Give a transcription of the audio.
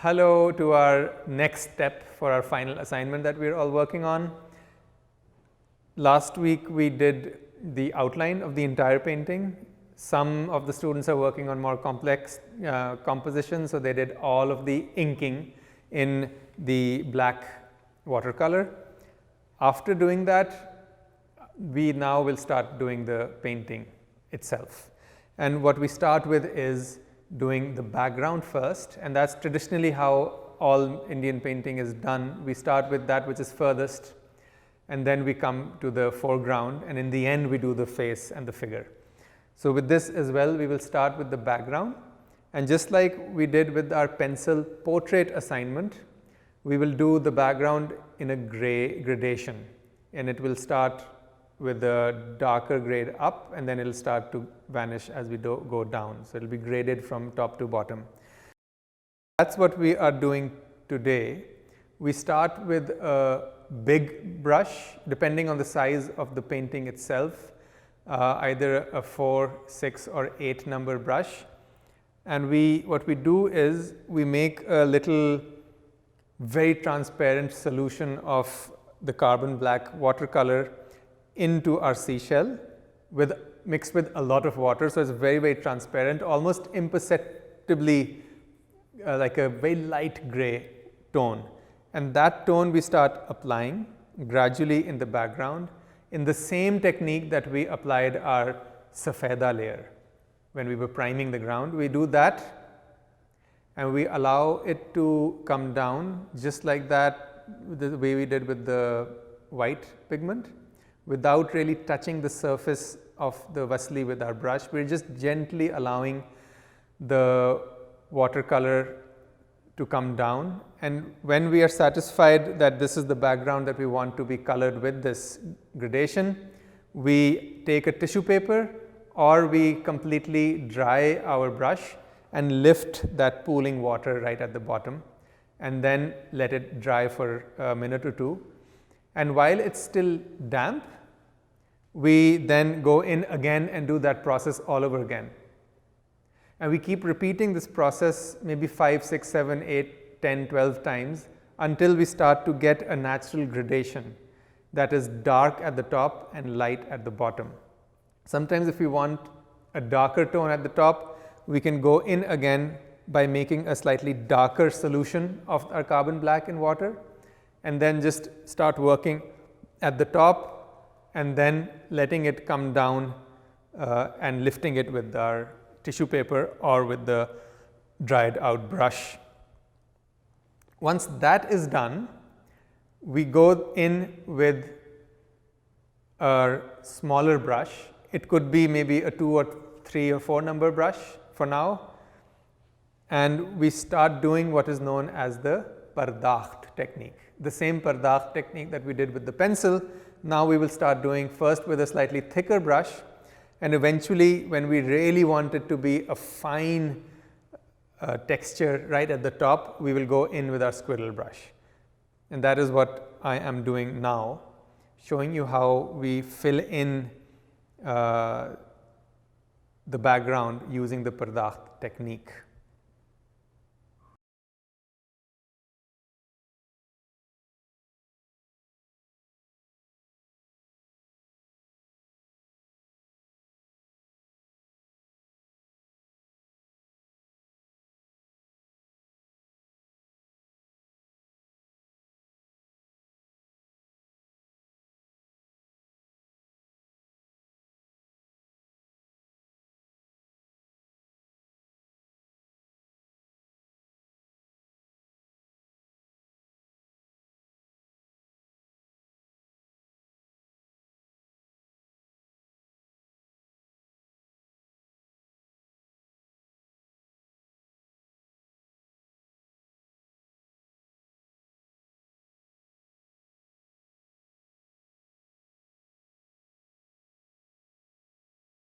hello to our next step for our final assignment that we're all working on. Last week we did the outline of the entire painting. Some of the students are working on more complex compositions, so they did all of the inking in the black watercolor. After doing that, we now will start doing the painting itself. And what we start with is doing the background first, and that's traditionally how all Indian painting is done. We start with that which is furthest, and then we come to the foreground, and in the end we do the face and the figure. So with this as well, we will start with the background, and just like we did with our pencil portrait assignment, we will do the background in a gray gradation, and it will start with a darker grade up, and then it will start to vanish as we go down. So it will be graded from top to bottom. That's what we are doing today. We start with a big brush, depending on the size of the painting itself, either a 4, 6 or 8 number brush. And what we do is we make a little very transparent solution of the carbon black watercolor into our seashell mixed with a lot of water. So it's very, very transparent, almost imperceptibly like a very light gray tone. And that tone we start applying gradually in the background in the same technique that we applied our safeda layer when we were priming the ground. We do that and we allow it to come down just like that, the way we did with the white pigment, without really touching the surface of the vasli with our brush. We're just gently allowing the watercolor to come down, and when we are satisfied that this is the background that we want to be colored with this gradation, we take a tissue paper or we completely dry our brush and lift that pooling water right at the bottom and then let it dry for a minute or two. And while it's still damp, we then go in again and do that process all over again. And we keep repeating this process maybe 5, 6, 7, 8, 10, 12 times until we start to get a natural gradation that is dark at the top and light at the bottom. Sometimes if we want a darker tone at the top, we can go in again by making a slightly darker solution of our carbon black in water, and then just start working at the top and then letting it come down and lifting it with our tissue paper or with the dried out brush. Once that is done, we go in with a smaller brush. It could be maybe a 2 or 3 or 4 number brush for now, and we start doing what is known as the Pardakht technique. The same Pardakht technique that we did with the pencil, now we will start doing first with a slightly thicker brush, and eventually when we really want it to be a fine texture right at the top, we will go in with our squirrel brush. And that is what I am doing now, showing you how we fill in the background using the Pardakht technique.